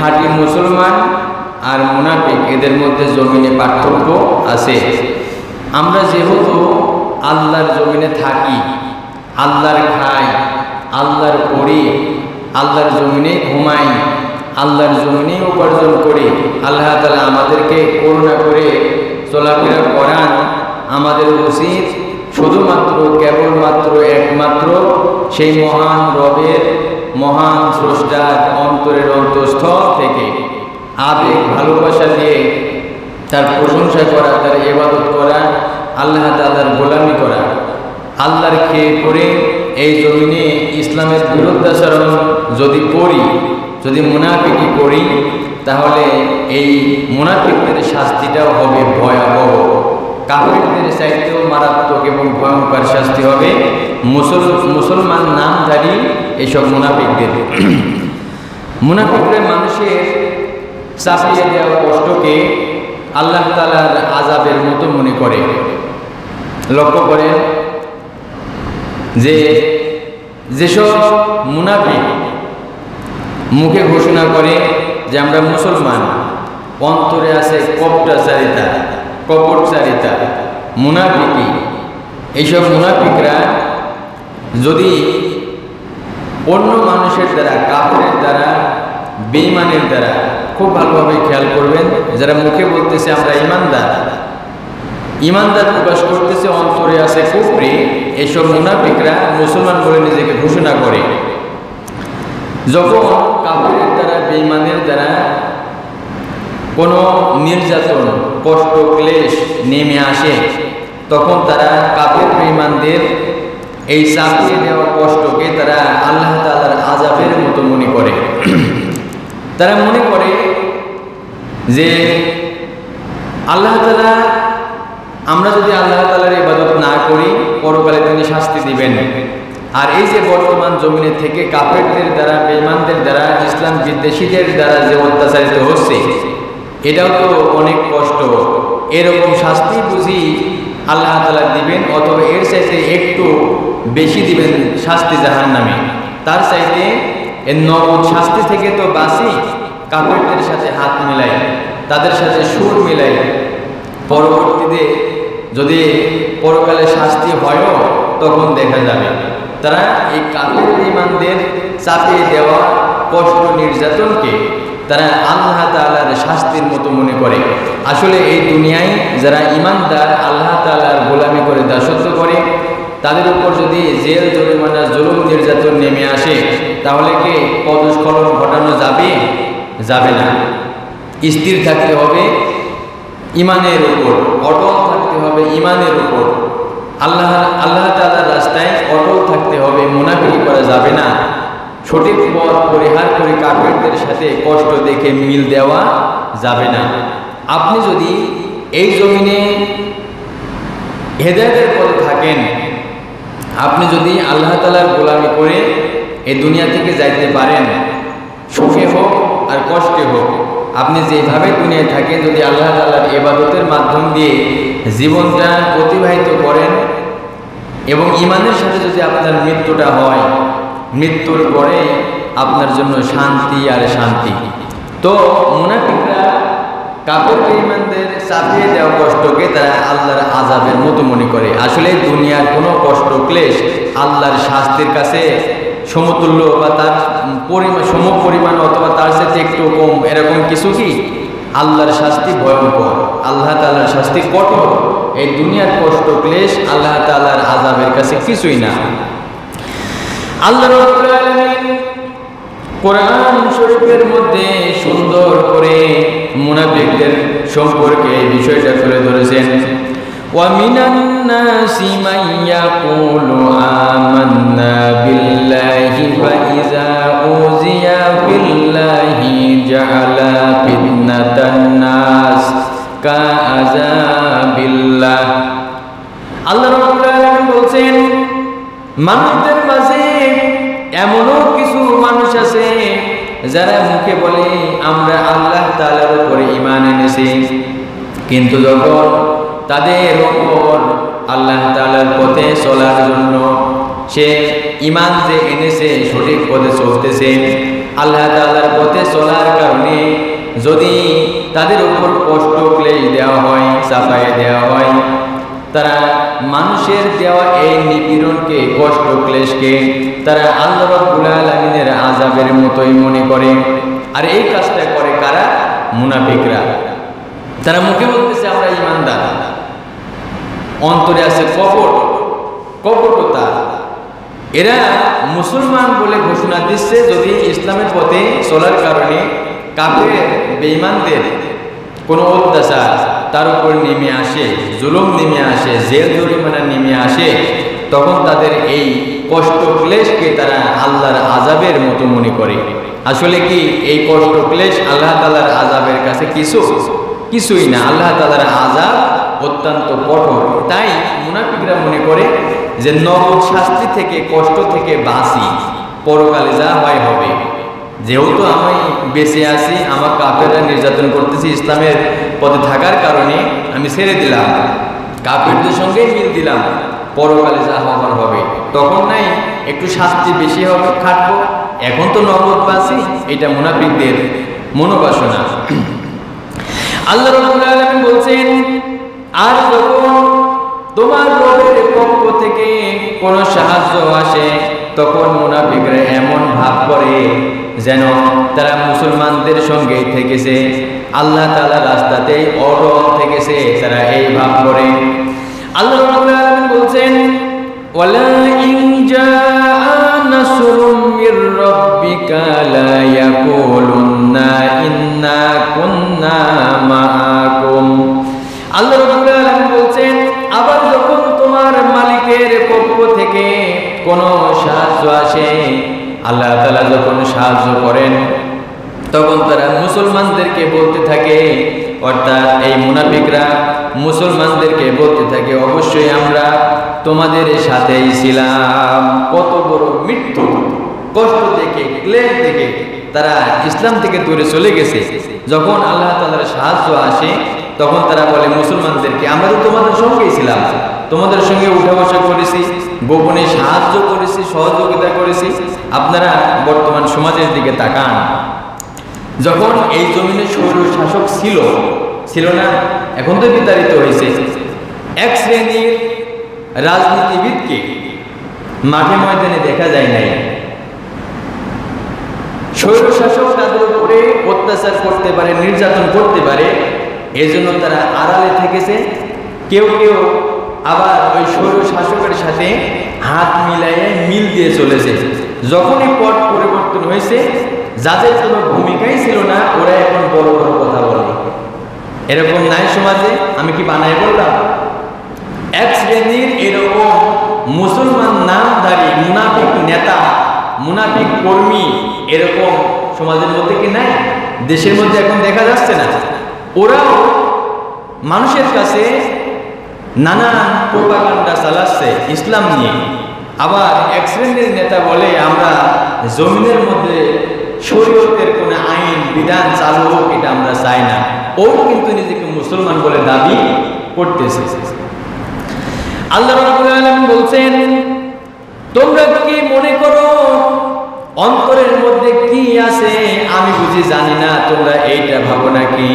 খাঁটি মুসলমান আর মুনাফিক এদের মধ্যে জমিনে পার্থক্য আছে। আমরা যেহেতু আল্লাহর জমিনে থাকি, আল্লাহর খাই, আল্লাহর পড়ি, আল্লাহর জমিনে ঘুমাই, আল্লাহর জমিনে উপার্জন করি, আল্লাহ তাআলা আমাদেরকে করুণা করে চলাফেরা করান। আমাদের উচিত শুধুমাত্র কেবলমাত্র একমাত্র সেই মহান রবের, মহান স্রষ্টার অন্তরের অন্তঃস্থল থেকে আবেগ ভালোবাসা দিয়ে তার প্রশংসা করা, তার ইবাদত করা, আল্লাহ তাআলার গোলামি করা। আল্লাহর খেয়ে করে এই জমিনে ইসলামের বিরুদ্ধাচরণ যদি করি, যদি মুনাফিকি করি, তাহলে এই মুনাফিকদের শাস্তিটাও হবে ভয়াবহ। কাফেরদের চাইতেও মারাত্মক এবং ভয়ঙ্কর শাস্তি হবে মুসলমান নামধারী এইসব মুনাফিকদের। মুনাফিকরা মানুষের চাপিয়ে দেওয়া কষ্টকে আল্লাহ তাআলার আযাবের মতো মনে করে। লক্ষ্য করেন যে যেসব মুনাফিক মুখে ঘোষণা করে যে আমরা মুসলমান, অন্তরে আছে কপটচারিতা, মুনাফিকি, এইসব মুনাফিকরা যদি অন্য মানুষের দ্বারা, কাফেরের দ্বারা, বেঈমানের দ্বারা, খুব ভালোভাবে খেয়াল করবেন, যারা মুখে বলতেছে আমরা ইমানদার প্রকাশ করতেছে, অন্তরে আছে কুফরি, এইসব মুনাফিকরা মুসলমান বলে নিজেকে ঘোষণা করে। যখন কাফেরের দ্বারা, বেঈমানের দ্বারা কোনো নির্যাতন, কষ্ট, ক্লেশ নেমে আসে, তখন তারা কাফের বেঈমানদের এই চাপিয়ে দেওয়া কষ্টকে তারা আল্লাহ তাআলার আযাবের মতো মনে করে। তারা মনে করে যে আল্লাহ তাআলা, আমরা যদি আল্লাহ তাআলার ইবাদত না করি, পরকালে তিনি শাস্তি দিবেন। আর এই যে বর্তমান জমিনে থেকে কাফেরদের দ্বারা, বেঈমানদের দ্বারা, ইসলাম বিদ্বেষীদের দ্বারা যে অত্যাচারিত হচ্ছে, এটাও তো অনেক কষ্ট। এরকম শাস্তি বুঝি আল্লাহ তাআলা দিবেন, অথবা এর চাইতে একটু বেশি দিবেন শাস্তি জাহান্নামে। তার চাইতে এর নগদ শাস্তি থেকে তো বাঁচি, কাফেরদের সাথে হাত মিলাই, তাদের সাথে সুর মিলাই, পরবর্তীতে যদি পরকালে শাস্তি হয়ও তখন দেখা যাবে। তারা এই কাফের বেঈমানদের চাপিয়ে দেওয়া কষ্ট, নির্যাতনকে তারা আল্লাহ তাআলার শাস্তির মতো মনে করে। আসলে এই দুনিয়ায় যারা ইমানদার, আল্লাহ তাআলার গোলামি করে, দাসত্ব করে, তাদের উপর যদি জেল, জরিমানা, জুলুম, নির্যাতন নেমে আসে, তাহলে কি পদস্খলন ঘটানো যাবে না। স্থির থাকতে হবে ইমানের উপর, অটল থাকতে হবে ইমানের উপর, আল্লাহ তাআলার রাস্তায় অটল থাকতে হবে। মুনাফিকি করা যাবে না। সঠিক পথ পরিহার করে কাফেরদের সাথে কষ্ট দেখে মিল দেওয়া যাবে না। আপনি যদি এই জমিনে হেদায়েতের পথে থাকেন, আপনি যদি আল্লাহ তাআলার গোলামি করে এই দুনিয়া থেকে যাইতে পারেন, সুখে হোক আর কষ্টে হোক, আপনি যেভাবে দুনিয়ায় থাকেন, যদি আল্লাহ তাআলার ইবাদতের মাধ্যম দিয়ে জীবনটা অতিবাহিত করেন এবং ঈমানের সাথে যদি আপনার মৃত্যুটা হয়, মৃত্যুর পরে আপনার জন্য শান্তি আর শান্তি। তো মুনাফিকরা কাফের বেঈমানদের চাপিয়ে দেওয়া কষ্টকে তারা আল্লাহর আযাবের মতো মনে করে। আসলে দুনিয়ার কোনো কষ্ট, ক্লেশ আল্লাহর শাস্তির কাছে সমতুল্য বা তার সমপরিমাণ অথবা তার সাথে একটু কম, এরকম কিছু কি? আল্লাহর শাস্তি ভয়ঙ্কর, আল্লাহ তাআলার শাস্তি কঠোর। এই দুনিয়ার কষ্ট, ক্লেশ আল্লাহ তাআলার আযাবের কাছে কিছুই না। আল্লাহ রাব্বুল আলামিন কোরআন শরীফের মধ্যে সুন্দর করে মুনাফিকদের সম্পর্কে এই বিষয়টা তুলে ধরেছেন। ওয়া মিনান নাসি মান ইয়াকুলু আমান্না বিল্লাহি ফা ইযা উযিয়া বিল্লাহি জাআলা ফিতনাতান নাস কাআযাবিল্লাহ। আল্লাহ রাব্বুল আলামিন বলেন, মানুষদের মাঝে এমনও কিছু মানুষ আছে যারা মুখে বলে আমরা আল্লাহ তাআলার উপরে ঈমান এনেছি, কিন্তু যখন তাদের উপর আল্লাহ তাআলার পথে চলার জন্য সে ঈমান যে এনেছে, সঠিক পথে চলতেছে, আল্লাহ তাআলার পথে চলার কারণে যদি তাদের উপর কষ্ট ক্লেশ দেওয়া হয়, চাপায়ে দেওয়া হয়, তারা মানুষের দেওয়া এই নিপীড়নকে, কষ্ট ক্লেশকে তারা আল্লাহ রাব্বুল আলামিনের আযাবের মতোই মনে করে। আর এই কাজটা করে কারা? মুনাফিকরা। তারা মুখে বলতেছে আমরা ঈমানদার, অন্তরে আছে কপটতা। এরা মুসলমান বলে ঘোষণা দিচ্ছে, যদি ইসলামের পথে চলার কারণে কাফের বেঈমানদের কোনো অত্যাচার তার উপর নেমে আসে, জুলুম নেমে আসে, জেল জরিমানা নেমে আসে, তখন তাদের এই কষ্ট ক্লেশকে তারা আল্লাহর আযাবের মতো মনে করে। আসলে কি এই কষ্ট ক্লেশ আল্লাহ তাআলার আযাবের কাছে কিছুই না। আল্লাহ তাআলার আযাব অত্যন্ত কঠোর। তাই মুনাফিকরা মনে করে যে নরক শাস্তি থেকে, কষ্ট থেকে বাঁচি, পরকালে যা হয় হবে। যেহেতু আমি বেঁচে আছি, আমার কাফেররা নির্যাতন করতেছি, ইসলামের পথে থাকার কারণে আমি ছেড়ে দিলাম, কাফেরদের সঙ্গে মিল দিলাম, পরকালে যা হবার হবে। তখন নাই একটু শাস্তি বেশি হবে, খাটবো, এখন তো নগদ বাঁচি। এটা মুনাফিকদের মনোবাসনা। আল্লাহ রাব্বুল আলামিন বলছেন, আর যখন তোমার রবের পক্ষ থেকে কোনো সাহায্য আসে, তখন মুনাফিকরা এমন ভাব করে যেন তারা মুসলমানদের সঙ্গে থেকেছে, আল্লাহ তাআলার রাস্তাতেই অটল থেকেছে, তারা এই ভাব করে। আল্লাহ রাব্বুল আলামিন বলছেন, ওয়ালা ইন জাআ নাসরুম মির রাব্বিকা লা ইয়াকুলুন্না ইন্না কুন্না মাআকুম। আল্লাহ রাব্বুল আলামিন বলছেন, আবার যখন তোমার মালিকের পক্ষ থেকে কোনো সাহায্য আসে, আল্লাহ তাআলা যখন সাহায্য করেন, তখন তারা মুসলমানদেরকে বলতে থাকে, অর্থাৎ এই মুনাফিকরা মুসলমানদেরকে বলতে থাকে, অবশ্যই আমরা তোমাদের সাথেই ছিলাম। কত বড় মৃত্যু, কষ্ট থেকে, ক্লেশ থেকে তারা ইসলাম থেকে দূরে চলে গেছে। যখন আল্লাহ তাআলার সাহায্য আসে, তখন তারা বলে মুসলমানদেরকে, আমরা তো তোমাদের সঙ্গেই ছিলাম, তোমাদের সঙ্গে উঠা বসা করেছি, গোপনে সাহায্য করেছি, সহযোগিতা করেছি। আপনারা বর্তমান সমাজের দিকে তাকান, যখন এই জমিনে স্বৈর শাসক ছিল না, এখন তো বিতাড়িত হয়েছে। এক শ্রেণীর রাজনীতিবিদকে মাঠে ময়দানে দেখা যায় নাই। স্বৈর শাসক তাদের উপরে অত্যাচার করতে পারে, নির্যাতন করতে পারে, এজন্য তারা আড়ালে থেকেছে। কেউ আবার ওই স্বৈর শাসকের সাথে হাত মিলাইয়ে মিল দিয়ে চলেছে। যখনই পট পরিবর্তন হয়েছে, যাদের কোনো ভূমিকাই ছিল না, ওরা এখন বড় বড় কথা বলে। এরকম নাই সমাজে? আমি কি বানাই বললাম? এক শ্রেণীর এরকম মুসলমান নামধারী মুনাফিক নেতা, মুনাফিক কর্মী এরকম সমাজের মধ্যে কি নাই? দেশের মধ্যে এখন দেখা যাচ্ছে না? ওরাও মানুষের কাছে নানান প্রোপাগান্ডা চালাচ্ছে ইসলাম নিয়ে। আবার এক শ্রেণীর নেতা বলে, আমরা জমিনের মধ্যে শরীয়তের কোনো আইন বিধান চালু হোক, এটা আমরা চাই না। ও কিন্তু নিজেকে মুসলমান বলে দাবি করতেছে। আল্লাহ রাব্বুল আলামিন বলছেন, তোমরা কি মনে করো অন্তরের মধ্যে কি আছে আমি বুঝি জানি না, তোমরা এইটা ভাবো নাকি?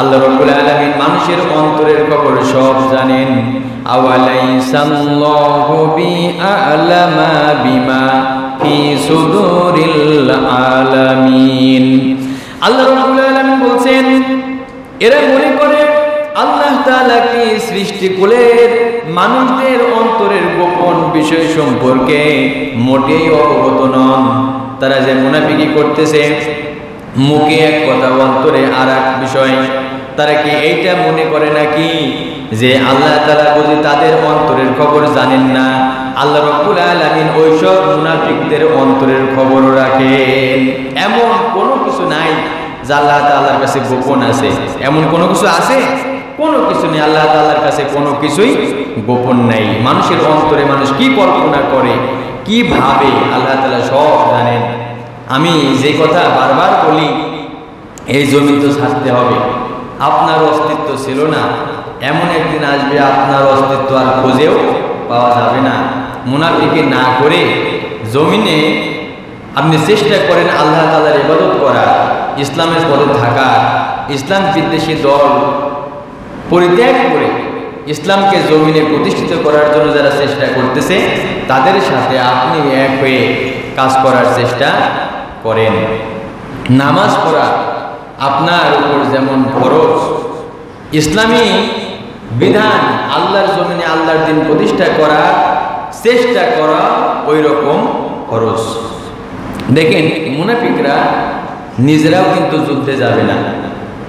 আল্লাহ রাব্বুল আলামিন মানুষের অন্তরের খবর সব জানেন। আওয়ালাইসাল্লাহু বিআলামা বিমা ফি সুদুরিল আলামিন। আল্লাহ রাব্বুল আলামিন বলছেন, এরা মনে করে আল্লাহ তাআলা কি সৃষ্টিকুলের মানুষদের অন্তরের গোপন বিষয় সম্পর্কে মোটেই অবগত নন। তারা যে মুনাফিকি করতেছে, মুখে এক কথা, অন্তরে আর এক বিষয়। তারা কি এইটা মনে করে নাকি যে আল্লাহ তাআলা বুঝি তাদের অন্তরের খবর জানেন না? আল্লাহ রাব্বুল আলামিন ওইসব মুনাফিকদের অন্তরের খবর রাখেন। এমন কোনো কিছু নাই যা আল্লাহ তাআলার কাছে গোপন আছে। এমন কোনো কিছু আছে? কোনো কিছু নেই। আল্লাহ তাআলার কাছে কোনো কিছুই গোপন নাই। মানুষের অন্তরে মানুষ কি কল্পনা করে, কি ভাবে, আল্লাহ তাআলা সব জানেন। আমি যে কথা বারবার বলি, এই জমি তো ছাড়তে হবে। আপনার অস্তিত্ব ছিল না, এমন একদিন আসবে আপনার অস্তিত্ব আর খুঁজেও পাওয়া যাবে না। মুনাফিকি না করে জমিনে আপনি চেষ্টা করেন আল্লাহ তাআলার ইবাদত করা, ইসলামের পথে থাকা, ইসলাম বিদ্বেষী দল পরিত্যাগ করে ইসলামকে জমিনে প্রতিষ্ঠিত করার জন্য যারা চেষ্টা করতেছে তাদের সাথে আপনি এক হয়ে কাজ করার চেষ্টা করেন। নামাজ পড়া আপনার উপর যেমন ফরজ, ইসলামী বিধান আল্লাহর জমিনে আল্লাহর দিন প্রতিষ্ঠা করা চেষ্টা করা ওই রকম ফরজ। দেখেন মুনাফিকরা নিজেরাও কিন্তু যুদ্ধে যাবে না,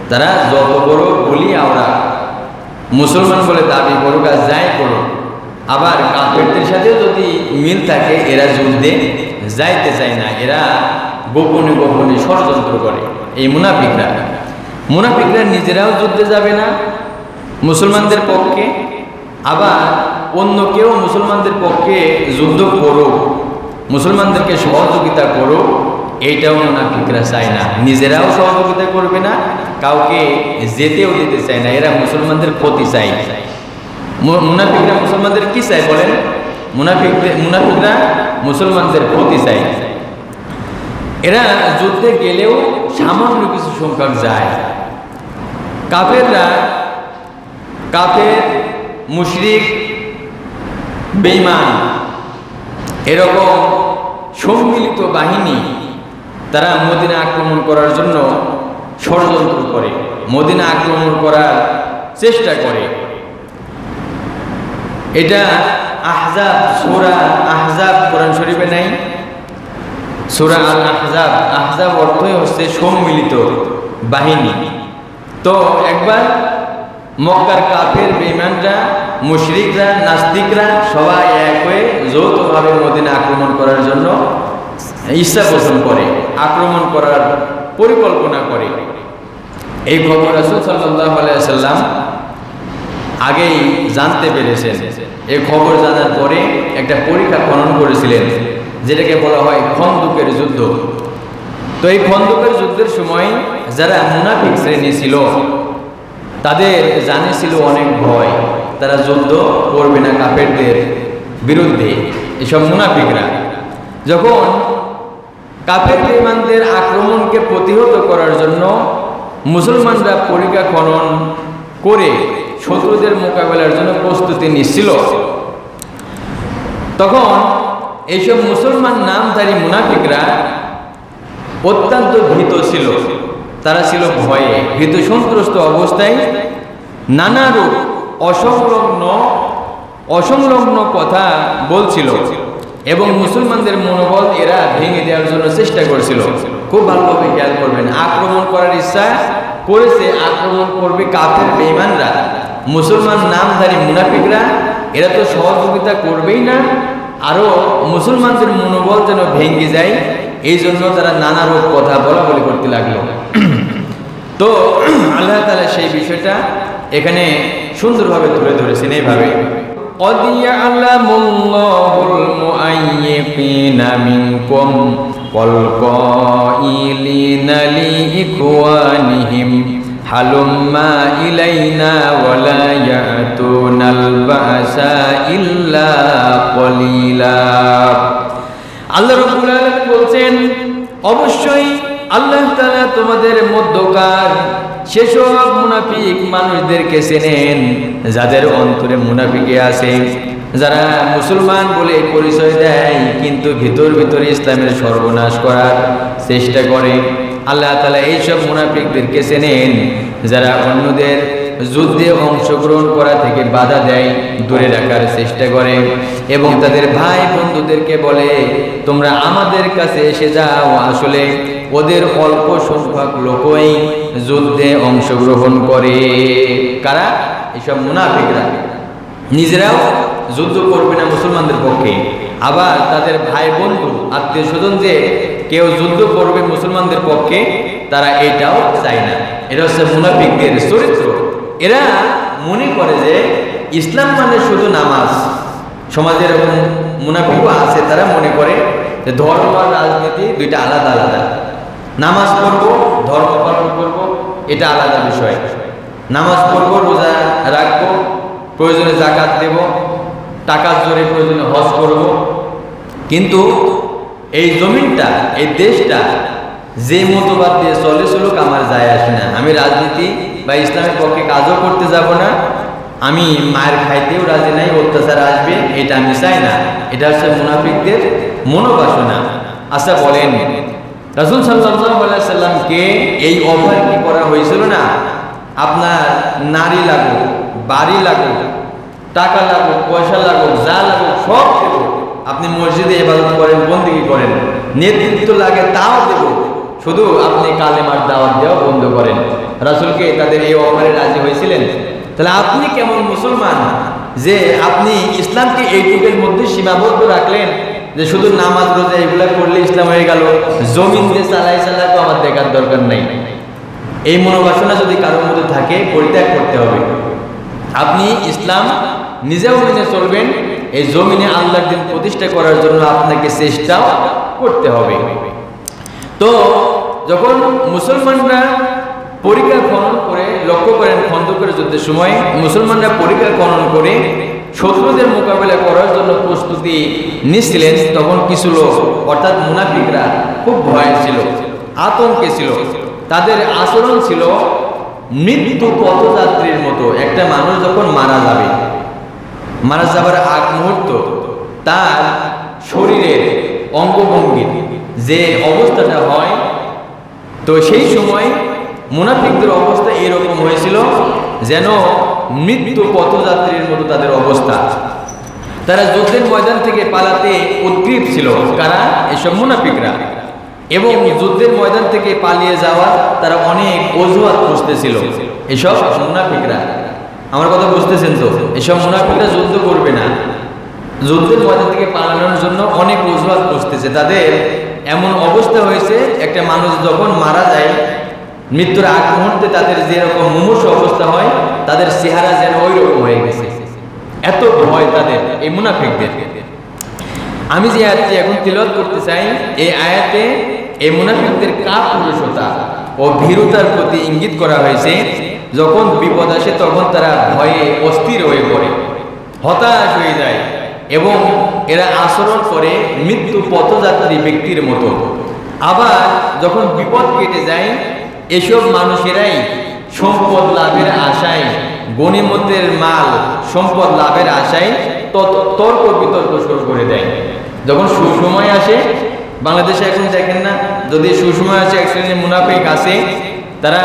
তারা যত বড় বলি আওরা মুসলমান বলে দাবি করুক আর যাই করুক, আবার কাফেরদের সাথে যদি মিল থাকে এরা যুদ্ধে যাইতে চায় না, এরা গোপনে গোপনে ষড়যন্ত্র করে। এই মুনাফিকরা নিজেরাও যুদ্ধে যাবে না মুসলমানদের পক্ষে, আবার অন্য কেউ মুসলমানদের পক্ষে যুদ্ধ করুক, মুসলমানদেরকে সহযোগিতা করুক, এইটাও মুনাফিকরা চায় না। নিজেরাও সহযোগিতা করবে না, কাউকে যেতেও দিতে চায় না, এরা মুসলমানদের ক্ষতি চায়। মুনাফিকরা মুসলমানদের কি চায় বলেন? মুনাফিকরা মুসলমানদের ক্ষতি চায়। এরা যুদ্ধে গেলেও সামান্য কিছু সংখ্যক যায়। কাফের মুশরিক বেঈমান এরকম সম্মিলিত বাহিনী তারা মদিনা আক্রমণ করার জন্য ষড়যন্ত্র করে, মদিনা আক্রমণ করার চেষ্টা করে। এটা আহজাব, সূরা আহজাব কোরআন শরীফে নাই? সূরা আল আহজাব, আহজাব অর্থই হচ্ছে সম্মিলিত বাহিনী। তো একবার মক্কার কাফের বেঈমানরা, মুশরিকরা, নাস্তিকরা সবাই এক হয়ে যৌথভাবে মদিনা আক্রমণ করার জন্য ইচ্ছা পোষণ করে, আক্রমণ করার পরিকল্পনা করে। এই খবর রাসূল সাল্লাল্লাহু আলাইহি ওয়াসাল্লাম আগেই জানতে পেরেছেন। এই খবর জানার পরে একটা পরীক্ষা খনন করেছিলেন, যেটাকে বলা হয় খন্দকের যুদ্ধ। তো এই খন্দকের যুদ্ধের সময় যারা মুনাফিক শ্রেণী ছিল তাদের জানিয়েছিল অনেক ভয়, তারা যুদ্ধ করবে না কাফেরদের বিরুদ্ধে। এসব মুনাফিকরা যখন কাফের বেঈমানদের আক্রমণকে প্রতিহত করার জন্য মুসলমানরা পরীক্ষা খনন করে শত্রুদের মোকাবেলার জন্য প্রস্তুতি নিচ্ছিল, তখন এইসব মুসলমান নামধারী মুনাফিকরা অত্যন্ত ভীত ছিল। তারা ছিল ভয়ে, ভীত সন্ত্রস্ত অবস্থায় নানা রূপ অসংলগ্ন কথা বলছিল এবং মুসলমানদের মনোবল এরা ভেঙে দেওয়ার জন্য চেষ্টা করছিল। খুব ভালোভাবে খেয়াল করবেন, আক্রমণ করার ইচ্ছা করেছে, আক্রমণ করবে কাফের বেঈমানরা। মুসলমান নামধারী মুনাফিকরা এরা তো সহযোগিতা করবেই না, আরো মুসলমানদের মনোবল যেন ভেঙে যায়, এই জন্য তারা নানা রূপ কথা বলাবলি করতে লাগলো। তো আল্লাহ তাআলা সেই বিষয়টা এখানে সুন্দরভাবে তুলে ধরেছেন এইভাবে, قد يعلم الله المعوقين منكم والقائلين لإخوانهم هلما إلينا ولا يأتون البأس إلا قليلا। আল্লাহ রাব্বুল আলামিন বলছেন, অবশ্যই আল্লাহ তাআলা তোমাদের মধ্যকার সেসব মুনাফিক মানুষদেরকে চেনেন যাদের অন্তরে মুনাফিকি আছে, যারা মুসলমান বলে পরিচয় দেয় কিন্তু ভিতর ভিতরে ইসলামের সর্বনাশ করার চেষ্টা করে। আল্লাহ তাআলা এইসব মুনাফিকদেরকে চেনেন যারা অন্যদের যুদ্ধে অংশগ্রহণ করা থেকে বাধা দেয়, দূরে রাখার চেষ্টা করে এবং তাদের ভাই বন্ধুদেরকে বলে তোমরা আমাদের কাছে এসে যাও। আসলে ওদের অল্প সংখ্যক লোকই যুদ্ধে অংশগ্রহণ করে। কারা? এসব মুনাফিকরা। নিজেরাও যুদ্ধ করবে না মুসলমানদের পক্ষে, আবার তাদের ভাই বন্ধু আত্মীয় স্বজন যে কেউ যুদ্ধ করবে মুসলমানদের পক্ষে তারা এটাও চায় না। এটা হচ্ছে মুনাফিকদের চরিত্র। এরা মনে করে যে ইসলাম মানে শুধু নামাজ। সমাজে এরকম মুনাফিকও আছে, তারা মনে করে যে ধর্ম আর রাজনীতি দুইটা আলাদা আলাদা। নামাজ পড়বো, ধর্ম পালন করবো, এটা আলাদা বিষয়। নামাজ পড়বো, রোজা রাখবো, প্রয়োজনে যাকাত দেব, টাকার জোরে প্রয়োজনে হজ করব, কিন্তু এই জমিনটা, এই দেশটা যে মতবাদ দিয়ে চলে চলুক আমার যায় আসে না। আমি রাজনীতি বা ইসলামের পক্ষে কাজও করতে যাব না, আমি মায়ের খাইতেও রাজি নাই, অত্যাচার আসবে এটা আমি চাই না। এটা হচ্ছে মুনাফিকদের মনোবাসনা। আচ্ছা বলেন, রাসূল সাল্লাল্লাহু আলাইহি সাল্লামকে এই অফার কি করা হয়েছিল না? আপনার নারী লাগুক, বাড়ি লাগুক, টাকা লাগুক, পয়সা লাগুক, যা লাগুক সব দেব, আপনি মসজিদে ইবাদত করেন, বন্দেগী করেন, নেতৃত্ব লাগে তাও দেব, শুধু আপনি কালেমার দাওয়াত দেওয়া বন্ধ করেন। রাসূলকে তাদের এই অফারে রাজি হয়েছিলেন। তাহলে আপনি কেমন মুসলমান যে আপনি ইসলামকে এইটুকের মধ্যে সীমাবদ্ধ রাখলেন যে শুধু নামাজ রোজা এগুলা করলে ইসলাম হয়ে গেল, জমিন দিয়ে চালাই চালাই তো আমার দেখার দরকার নাই। এই মনোবাসনা যদি কারোর মধ্যে থাকে পরিত্যাগ করতে হবে। আপনি ইসলাম নিজেও মেনে চলবেন, এই জমিনে আল্লাহর দ্বীন প্রতিষ্ঠা করার জন্য আপনাকে চেষ্টাও করতে হবে। তো যখন মুসলমানরা পরীক্ষা খনন করে, লক্ষ্য করেন খন্দকের যুদ্ধের সময় মুসলমানরা পরীক্ষা খনন করে শত্রুদের মোকাবেলা করার জন্য প্রস্তুতি নিচ্ছিলেন, তখন কিছু লোক অর্থাৎ মুনাফিকরা খুব ভয়ে ছিল, আতঙ্কে ছিল। তাদের আচরণ ছিল মৃত্যু পথযাত্রীর মতো। একটা মানুষ যখন মারা যাবে, মারা যাবার আগ মুহূর্ত তার শরীরের অঙ্গভঙ্গির যে অবস্থাটা হয়, তো সেই সময় মুনাফিকদের অবস্থা এরকম হয়েছিল যেন মৃত্যু পথযাত্রীর মতো তাদের অবস্থা। তারা যুদ্ধের ময়দান থেকে পালাতে উদ্গ্রীব ছিল, কারা? এসব মুনাফিকরা। এবং যুদ্ধের ময়দান থেকে পালিয়ে যাওয়ার তারা অনেক অজুহাত খুঁজতেছিল। এসব মুনাফিকরা, আমার কথা বুঝতেছেন তো? এসব মুনাফিকরা যুদ্ধ করবে না, যুদ্ধের ময়দান থেকে পালানোর জন্য অনেক অজুহাত খুঁজতেছে। তাদের এমন অবস্থা হয়েছে, একটা মানুষ যখন মারা যায় মৃত্যুর আগ মুহূর্তে তাদের যেরকম মুমূর্ষ অবস্থা হয়, তাদের চেহারা যেন ওই রকম হয়ে গেছে। এত ভয় তাদের, এই মুনাফিকদের। আমি যে আয়াতটি এখন তিলাওয়াত করতে চাই, এই আয়াতে এই মুনাফিকদের কাপুরুষতা ও ভীরুতার প্রতি ইঙ্গিত করা হয়েছে। যখন বিপদ আসে তখন তারা ভয়ে অস্থির হয়ে পড়ে, হতাশ হয়ে যায় এবং এরা আচরণ করে মৃত্যু পথযাত্রী ব্যক্তির মতো। আবার যখন বিপদ কেটে যায়, এসব মানুষেরাই সম্পদ লাভের আশায়, গনিমতের মাল সম্পদ লাভের আশায় তর্ক বিতর্ক শুরু করে দেয়। যখন সুসময় আসে, বাংলাদেশে এখন দেখেন না, যদি সুসময় আসে এক শ্রেণীর মুনাফিক আছে, তারা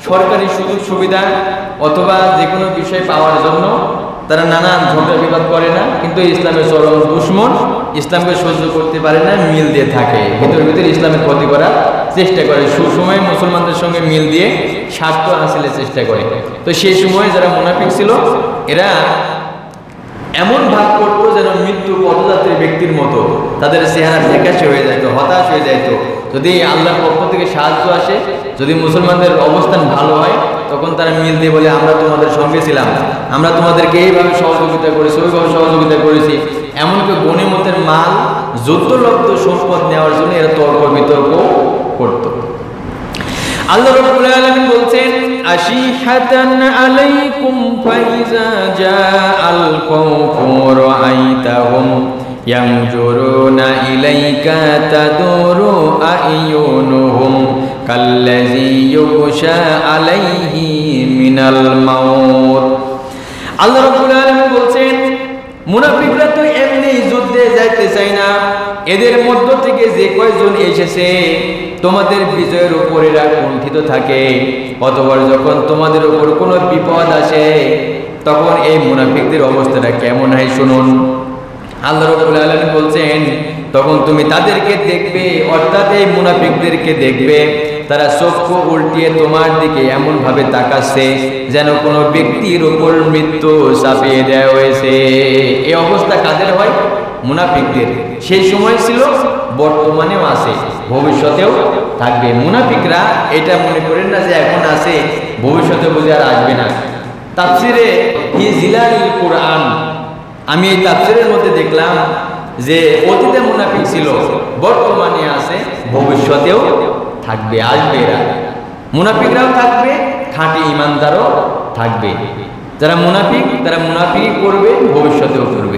সরকারি সুযোগ সুবিধা অথবা যে কোনো বিষয় পাওয়ার জন্য তারা নানান ঝগড়া বিবাদ করে না, কিন্তু ইসলামের চরম দুশ্মন, ইসলামকে সহ্য করতে পারে না, মিল দিয়ে থাকে, ভিতর ভিতর ইসলামের ক্ষতি করার চেষ্টা করে, সুসময়ে মুসলমানদের সঙ্গে মিল দিয়ে স্বার্থ হাসিলের চেষ্টা করে। তো সেই সময় যারা মুনাফিক ছিল, এরা এমন ভাব করতো যেন মৃত্যু পথযাত্রী ব্যক্তির মতো, তাদের চেহারা ফ্যাকাশে হয়ে যেত, হতাশ হয়ে যেত। যদি আল্লাহর পক্ষ থেকে সাহায্য আসে, যদি মুসলমানদের অবস্থান ভালো হয়, তখন তারা মিল দিয়ে বলে আমরা তোমাদের সঙ্গে ছিলাম, আমরা তোমাদেরকে এইভাবে সহযোগিতা করেছি, ওইভাবে সহযোগিতা করেছি। এমনকি গনিমতের মাল, যুদ্ধলব্ধ সম্পদ নেওয়ার জন্য এরা তর্ক বিতর্ক করত। আল্লাহ রাব্বুল আলামিন বলছেন, আশিহাতান আলাইকুম ফাইজা জাআল খাউফু রাআইতাহুম ইয়ানজুরুনা ইলাইকা তাদুরু আইয়ুনুহুম কাল্লাযী ইউগশা আলাইহি মিনাল মাউত। আল্লাহ রাব্বুল আলামিন বলছেন, মুনাফিকরা তো এমনি যুদ্ধে যাইতে চায় না, এদের মধ্য থেকে যে কয়জন এসেছে তোমাদের বিজয়ের উপর এরা কুণ্ঠিত থাকে, অতঃপর যখন তোমাদের উপর কোনো বিপদ আসে তখন এই মুনাফিকদের অবস্থাটা কেমন হয় শুনুন। আল্লাহ রাব্বুল আলামিন বলছেন, তখন তুমি তাদেরকে দেখবে, অর্থাৎ এই মুনাফিকদেরকে দেখবে, তারা চক্ষু উল্টিয়ে তোমার দিকে এমন ভাবে তাকাচ্ছে যেন কোনো ব্যক্তির উপর মৃত্যু চাপিয়ে দেওয়া হয়েছে। এই অবস্থা কাদের হয়? মুনাফিকদের। সেই সময় ছিল, বর্তমানেও আছে, ভবিষ্যতেও থাকবে। মুনাফিকরা এটা মনে করেন না যে এখন আছে, ভবিষ্যতে বুঝে আর আসবে না। তাফসিরে ফি জিলালিল কুরআন, আমি এই তাফসিরের মধ্যে দেখলাম যে অতীতে মুনাফিক ছিল, বর্তমানে আছে, ভবিষ্যতেও থাকবে, আসবে। এরা মুনাফিকরাও থাকবে, খাঁটি ইমানদারও থাকবে। যারা মুনাফিক তারা মুনাফিকি করবে, ভবিষ্যতেও করবে।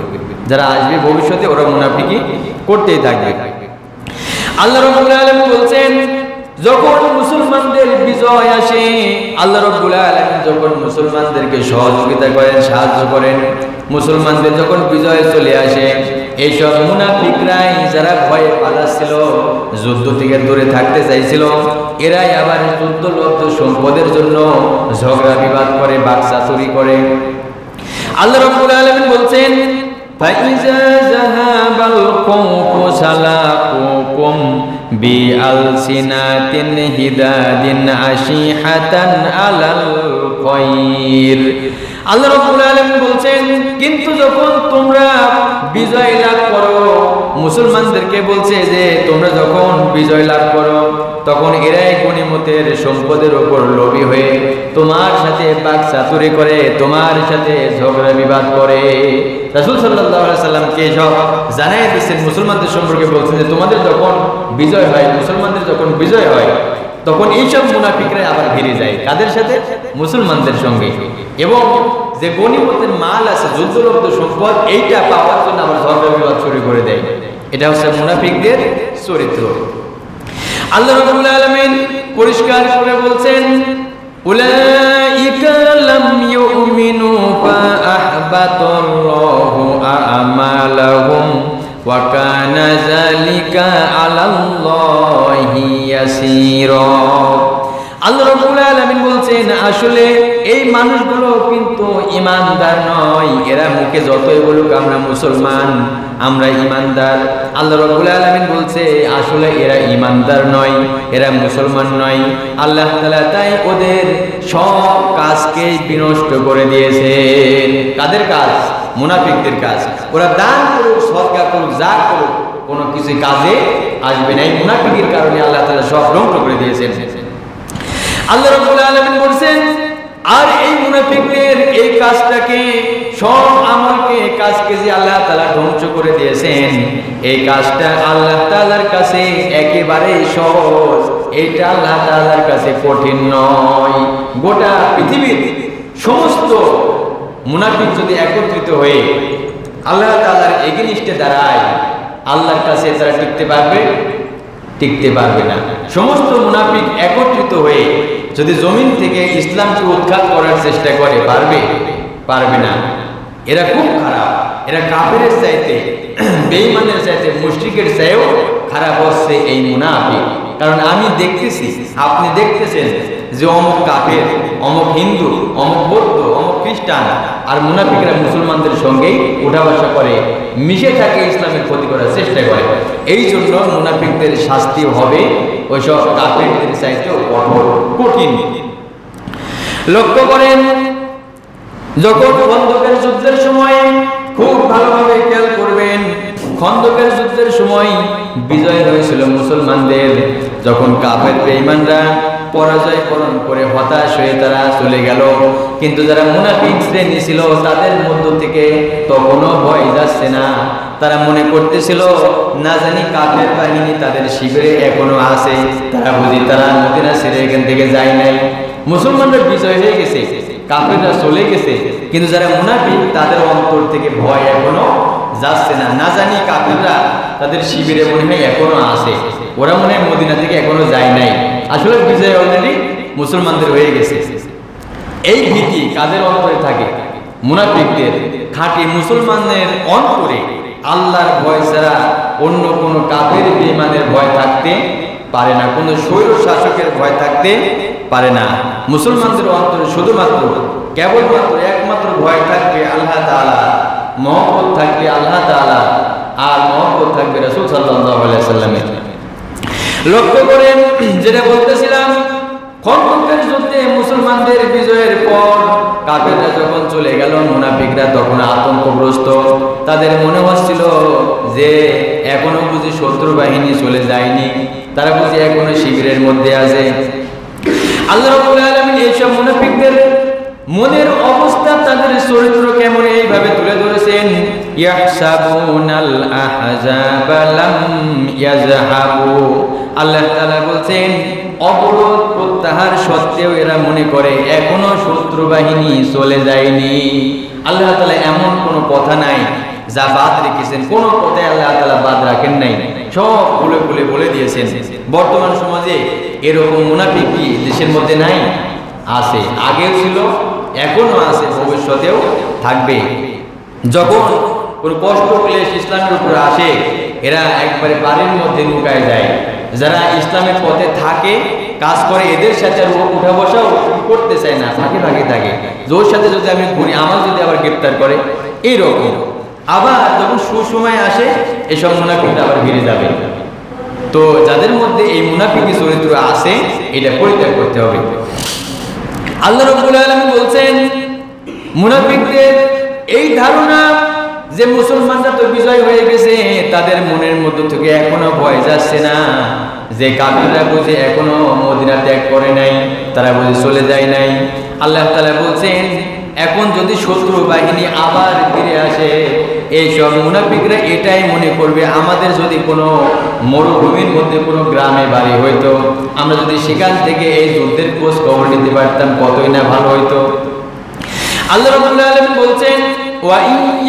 যারা আসবে ভবিষ্যতে ওরা মুনাফিকি করতেই থাকবে। আল্লাহ রাব্বুল আলামিন বলছেন যখন মুসলমানদের বিজয় আসে, আল্লাহ রাব্বুল আলামিন যখন মুসলমানদেরকে সহযোগিতা করেন, সাহায্য করেন, মুসলমানদের যখন বিজয় চলে আসে, এইসব মুনাফিকরাই যারা ভয়ে পালাচ্ছিল, যুদ্ধ থেকে দূরে থাকতে চাইছিল, এরাই আবার যুদ্ধলব্ধ সম্পদের জন্য ঝগড়া বিবাদ করে, বাকচাতুরি করে। আল্লাহ রাব্বুল আলামিন বলছেন ফাইজা যাহাবাল কওফু সালাকুকুম বিআলসিনাতিন হিদাদিন আশিহাতান আলাল খায়র। আল্লাহ রাব্বুল আলামিন বলছেন কিন্তু যখন তোমরা বিজয় লাভ করো, মুসলমানদেরকে বলছে যে তোমরা যখন বিজয় লাভ করো তখন এরাই গনিমতের সম্পদের উপর লোভী হয়ে তোমার সাথে বাকচাতুরি করে, তোমার সাথে ঝগড়া বিবাদ করে। রাসূল সাল্লাল্লাহু আলাইহি সাল্লামকে সব জানাই দিয়েছেন, মুসলমানদের সম্পর্কে বলছেন যে তোমাদের যখন বিজয় হয়, মুসলমানদের যখন বিজয় হয় তখন এইসব মুনাফিকরা আবার ভিড়ে যায় কাদের সাথে? মুসলমানদের সঙ্গে। এবং যে গনিমতের মাল আছে, যুদ্ধলব্ধ সম্পদ, এইটা পাওয়ার জন্য আবার ঝগড়া বিবাদ শুরু করে দেয়। এটা হচ্ছে মুনাফিকদের চরিত্র। আল্লাহ রাব্বুল আলামিন পরিষ্কার করে বলছেন উলাইকা লাম ইউমিনু ফাআহবাতাল্লাহু আমালাহুম ওয়া কানা যালিকা আলাল্লাহি ইয়াসীরা। আল্লাহ রাব্বুল আলামিন বলছেন আসলে এই মানুষগুলো কিন্তু ঈমানদার নয়। এরা মুখে যতই বলুক আমরা মুসলমান, আমরা ঈমানদার, আল্লাহ রাব্বুল আলামিন বলছে আসলে এরা ঈমানদার নয়, এরা মুসলমান নয়। আল্লাহ তাআলা তাই ওদের সব কাজকে বিনষ্ট করে দিয়েছেন। কাদের কাজ? মুনাফিকদের কাজ। ওরা দান করুক, সদকা করুক, যা করুক, কোনো কিছু কাজে আসবে না। এই মুনাফিকের কারণে আল্লাহ তাআলা সব ধ্বংস করে দিয়েছেন। আল্লাহ রাব্বুল আলামিন বলেন আর এই মুনাফিকদের এই কাজটাকে, সব আমলকে, কাজকে যে আল্লাহ তাআলা ধ্বংস করে দিয়েছেন, এই কাজটা আল্লাহ তাআলার কাছে একেবারে সহজ। এটা আল্লাহ তাআলার কাছে কঠিন নয়। গোটা পৃথিবীর সমস্ত মুনাফিক যদি একত্রিত হয়ে আল্লাহ তাআলার এগেইনস্টে দাঁড়ায়, আল্লাহর কাছে তারা টিকতে পারবে? টিকতে পারবে না। সমস্ত মুনাফিক একত্রিত হয়ে যদি জমিন থেকে ইসলামকে উৎখাত করার চেষ্টা করে, পারবে? পারবে না। এরা খুব খারাপ। এরা কাফেরের চাইতে, বেঈমানের চাইতে, মুশরিকের চাইতেও খারাপ হচ্ছে এই মুনাফিক। কারণ আমি দেখতেছি, আপনি দেখতেছেন যে অমুক কাফের, অমুক হিন্দু, অমুক বৌদ্ধ, অমুক খ্রিস্টান, আর মুনাফিকরা মুসলমানদের সঙ্গেই উঠা বসা করে, মিশে থাকে, ইসলামের ক্ষতি করার চেষ্টা করে। এই জন্য মুনাফিকদের শাস্তি হবে ওইসব কাফেরদের চাইতেও কঠিন। লক্ষ্য করেন যখন খন্দকের যুদ্ধের সময়, খুব ভালোভাবে খেয়াল করবেন, খন্দকের যুদ্ধের সময় বিজয় হয়েছিল মুসলমানদের। যখন কাফের বেঈমানরা পরাজয় বরণ করে হতাশ হয়ে তারা চলে গেল, কিন্তু যারা মুনাফিক শ্রেণী ছিল তাদের মধ্য থেকে তখনও ভয় যাচ্ছে না। তারা মনে করতেছিল না জানি কাফের বাহিনী তাদের শিবিরে এখনো আছে, তারা বুঝি তারা মদিনা ছেড়ে এখান থেকে যায় নাই। মুসলমানরা বিজয় হয়ে গেছে, কাফেররা চলে গেছে, কিন্তু যারা মুনাফিক তাদের অন্তর থেকে ভয় এখনো যাচ্ছে না। না জানি কাফেররা তাদের শিবিরে মনে হয় এখনো আছে, ওরা মনে হয় মদিনা থেকে এখনো যায় নাই। আসলে বিজয় অলরেডি মুসলমানদের হয়ে গেছে। এই ভীতি কাদের অন্তরে থাকে? মুনাফিকদের। খাঁটি মুসলমানের অন্তরে আল্লাহর ভয় ছাড়া অন্য কোনো কাফের বেঈমানের ভয় থাকতে পারে না, কোনো স্বৈর শাসকের ভয় থাকতে পারে না। মুসলমানদের অন্তরে শুধুমাত্র কেবলমাত্র একমাত্র ভয় থাকবে আল্লাহ তাআলা, মহব্বত থাকবে আল্লাহ তাআলা, আর মহব্বত থাকবে রাসূল সাল্লাল্লাহু আলাইহি সাল্লামের। লক্ষ্য করেন যেটা বলতেছিলাম, খন্দকের যুদ্ধে মুসলমানদের বিজয়ের পর কাফেররা যখন চলে গেল, মুনাফিকরা তখন আতঙ্কগ্রস্ত। তাদের মনে হচ্ছিল যে এখনো বুঝি শত্রু বাহিনী চলে যায়নি, তারা বুঝি এখনো শিবিরের মধ্যে আছে। আল্লাহ রাব্বুল আলামিন এইসব মুনাফিকদের মনের অবস্থা, তাদের চরিত্র কেমন, এইভাবে তুলে ধরেছেন ইয়াহসাবুনাল আহজাবা লাম ইয়াযহাবু। আল্লাহ তাআলা বলছেন অবরোধ তাহার সত্ত্বেও এরা মনে করে এখনো শত্রু বাহিনী চলে যায়নি। আল্লাহ তাআলা এমন কোনো কথা নাই যা বাদ রেখেছেন, কোনো কথাই আল্লাহ তাআলা বাদ রাখেন নাই, সব খুলে খুলে বলে দিয়েছেন। বর্তমান সমাজে এরকম মুনাফিক কি দেশের মধ্যে নাই? আছে, আগেও ছিল, এখনো আছে, ভবিষ্যতেও থাকবে। যখন কোনো কষ্ট ক্লেশ ইসলামের উপরে আসে এরা একবারে বাড়ির মধ্যে লুকায় যায়। যারা ইসলামের পথে থাকে কাজ করে এদের সাথে আর উঠা বসাও করতে চায় না, ফাঁকে ফাঁকে থাকে। ওর সাথে যদি আমি ঘুরি আমার যদি আবার গ্রেপ্তার করে, এইরকম। আবার যখন সুসময় আসে এসব মুনাফিকরা আবার ঘিরে যাবে। তো যাদের মধ্যে এই মুনাফিকি চরিত্র আছে এটা পরিত্যাগ করতে হবে। আল্লাহ রাব্বুল আলামিন বলছেন মুনাফিকদের এই ধারণা যে মুসলমানরা তো বিজয় হয়ে গেছে, তাদের মনের মধ্য থেকে এখনো ভয় যাচ্ছে না যে কাফিররা বুঝে এখনো মদিনা ত্যাগ করে নাই, তারা বুঝে চলে যায় নাই। আল্লাহ তাআলা বলছেন এখন যদি শত্রু বাহিনী আবার ফিরে আসে, এইসব মুনাফিকরা এটাই মনে করবে আমাদের যদি কোনো মরুভূমির মধ্যে কোনো গ্রামে বাড়ি হইতো, আমরা যদি সেখান থেকে এই যুদ্ধের খোঁজ খবর নিতে পারতাম কতই না ভালো হইতো। আল্লাহ রাব্বুল আলামিন বলছেন ওয়া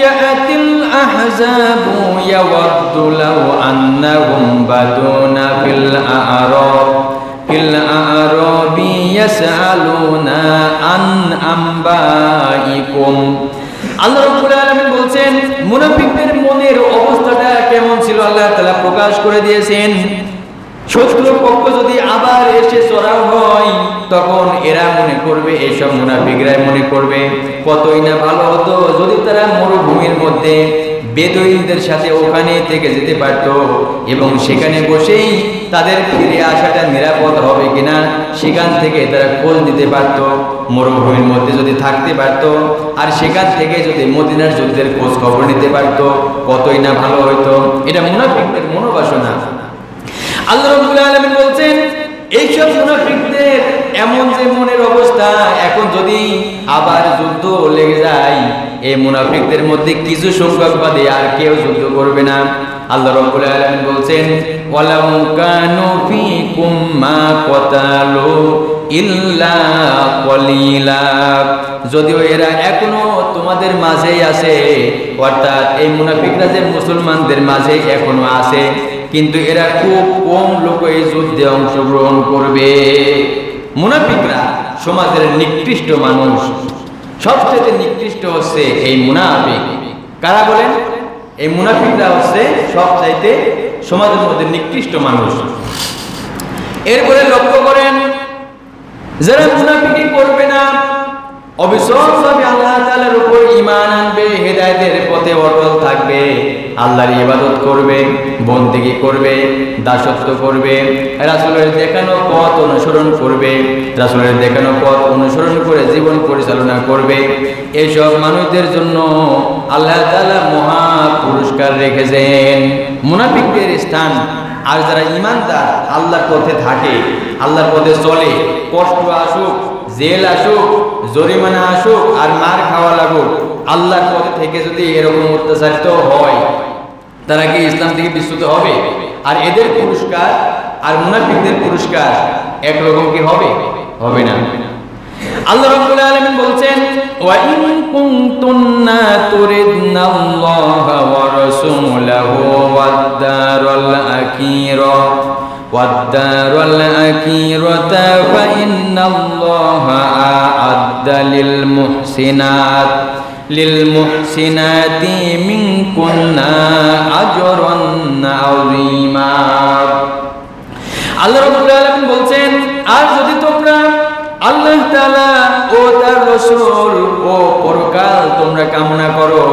ইয়াতিল আহজাবু ইয়াওয়াদু লাউ আন্নাহুম বাদুনা ফিল আ'রাবি ইয়াসআলুনা আন আম্বাইকুম। আল্লাহ রাব্বুল আলামিন বলছেন মুনাফিকদের মনের অবস্থাটা কেমন ছিল আল্লাহ তাআলা প্রকাশ করে দিয়েছেন। শত্রু পক্ষ যদি আবার এসে চড়াও হয় তখন এরা মনে করবে, এইসব মুনাফিকরাই মনে করবে কতই না ভালো হতো যদি তারা মরুভূমির মধ্যে বেদুইনদের সাথে ওখানে থেকে যেতে পারত এবং সেখানে বসেই তাদের ফিরে আসাটা নিরাপদ হবে কিনা সেখান থেকে তারা খোঁজ নিতে পারত, মরুভূমির মধ্যে যদি থাকতে পারত আর সেখান থেকে যদি মদিনার যুদ্ধের খোঁজ খবর নিতে পারত কতই না ভালো হইতো। এটা মুনাফিকদের মনোবাসনা। আল্লাহ রাব্বুল আলামিন বলছেন এইসব মুনাফিকদের এমন যে মনের অবস্থা, এখন যদি আবার যুদ্ধ লেগে যায় এই মুনাফিকদের মধ্যে কিছু সংখ্যক বাদে আর কেউ যুদ্ধ করবে না। আল্লাহ রাব্বুল আলামিন বলছেন ওয়ালাউ কানু ফীকুম মা ক্বাতালু ইল্লা কলিলা, যদিও এরা এখনো তোমাদের মাঝেই আছে, অর্থাৎ এই মুনাফিকরা যে মুসলমানদের মাঝে এখনো আছে কিন্তু এরা খুব কম লোক এই যুদ্ধে অংশগ্রহণ করবে। মুনাফিকরা সমাজের নিকৃষ্ট মানুষ, সবচেয়ে নিকৃষ্ট হচ্ছে এই মুনাফিক। কারা বলেন? এই মুনাফিকরা হচ্ছে সবচাইতে সমাজের মধ্যে নিকৃষ্ট মানুষ। এরপরে লক্ষ্য করেন যারা মুনাফিকি করবে না অবিশ্বাসভাবে আল্লাহ তাআলার উপর ঈমান আনবে, হেদায়েতের পথে অটল থাকবে, আল্লাহর ইবাদত করবে, বন্দেগী করবে, দাসত্ব করবে, রাসূলের দেখানো পথ অনুসরণ করবে, রাসূলের দেখানো পথ অনুসরণ করে জীবন পরিচালনা করবে, এইসব মানুষদের জন্য আল্লাহ তাআলা মহা পুরস্কার রেখেছেন। মুনাফিকদের স্থান। আর যারা ঈমানদার আল্লাহর পথে থাকে, আল্লাহর পথে চলে, কষ্ট আসুক, জেল আসুক, জরিমানা আসুক আর মার খাওয়া লাগুক, আল্লাহর পথ থেকে যদি এরকম অত্যাচারিত হয় তারা কি ইসলাম থেকে বিচ্যুত হবে? আর এদের পুরস্কার আর মুনাফিকদের পুরস্কার একরকম কি হবে? হবে না। আল্লাহ রাব্বুল আলামিন বলছেন ওয়া ইন কুনতুন্না তুরিদনাল্লাহা ওয়া রাসূলাহু ওয়াদ-দারাল আখিরা ওয়াদ-দারাল আখিরাতা ফা ইন্নাল্লাহা আ'আদ্দা লিল মুহসিনাতি মিনকুন্না আজরান আযীমা। আল্লাহ রাব্বুল আলামিন বলছেন আর যদি তোমরা আল্লাহ তাআলা ও তার রাসূল ও পরকাল তোমরা কামনা করো,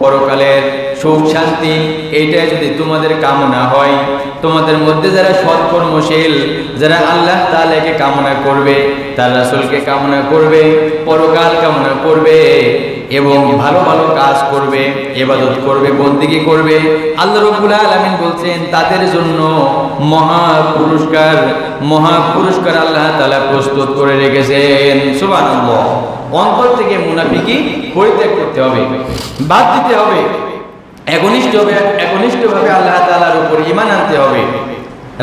পরকালের সুখ শান্তি এইটা যদি তোমাদের কামনা হয়, তোমাদের মধ্যে যারা সৎকর্মশীল, যারা আল্লাহ তাআলাকে কামনা করবে, তার রাসূলকে কামনা করবে, পরকাল কামনা করবে এবং ভালো ভালো কাজ করবে, ইবাদত করবে, বন্দেগী করবে, আল্লাহ রাব্বুল আলামিন বলছেন তাদের জন্য মহা পুরস্কার আল্লাহ তাআলা প্রস্তুত করে রেখেছেন। সুবহানাল্লাহ। অন্তর থেকে মুনাফিকি পরিত্যাগ করতে হবে, বাদ দিতে হবে, একনিষ্ঠভাবে আল্লাহ তাআলার উপর ঈমান আনতে হবে,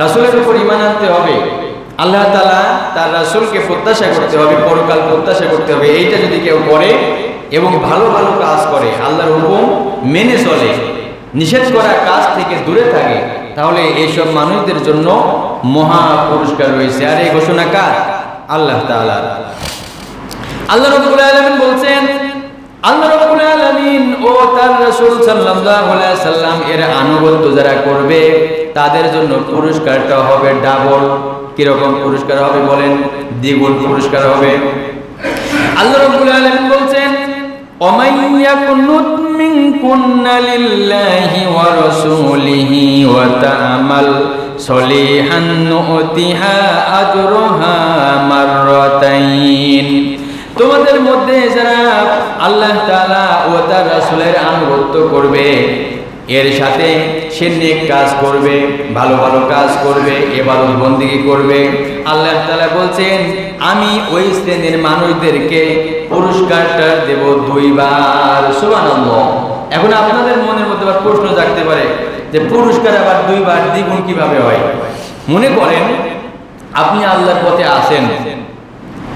রাসূলের উপর ঈমান আনতে হবে, আল্লাহ তাআলা তার রাসূলকে প্রত্যাশা করতে হবে, পরকাল প্রত্যাশা করতে হবে। এইটা যদি কেউ করে এবং ভালো ভালো কাজ করে, আল্লাহর হুকুম মেনে চলে, নিষেধ করা কাজ থেকে দূরে থাকে, তাহলে এইসব মানুষদের জন্য মহা পুরস্কার রয়েছে। আর এই ঘোষণা কার? আল্লাহ তাআলার। আল্লাহ রাব্বুল আলামিন বলছেন, আল্লাহ রাব্বুল আলামিন ও তার রাসূল সাল্লাল্লাহু আলাইহি সাল্লাম এর আনুগত্য যারা করবে তাদের জন্য পুরস্কারটা হবে ডাবল। কিরকম পুরস্কার হবে বলেন? দ্বিগুণ পুরস্কার হবে। আল্লাহ রাব্বুল আলামিন বলছেন, وَمَن يَقْنُتْ مِنكُنَّ لِلَّهِ وَرَسُولِهِ وَتَعْمَلْ صَالِحًا نُؤْتِهَا أَجْرَهَا مرتين। তোমাদের মধ্যে যারা আল্লাহ তাআলা ও তার রাসূলের আনুগত্য করবে, এর সাথে সে নেক কাজ করবে, ভালো ভালো কাজ করবে, ইবাদত বন্দেগী করবে, আল্লাহ তাআলা বলছেন আমি ওই শ্রেণীর মানুষদেরকে পুরস্কারটা দেব 2 বার। সুবহানাল্লাহ। এখন আপনাদের মনের মধ্যে আবার প্রশ্ন জাগতে পারে যে পুরস্কার আবার 2 বার দ্বিগুণ কিভাবে হয়? মনে করেন আপনি আল্লাহর পথে আছেন,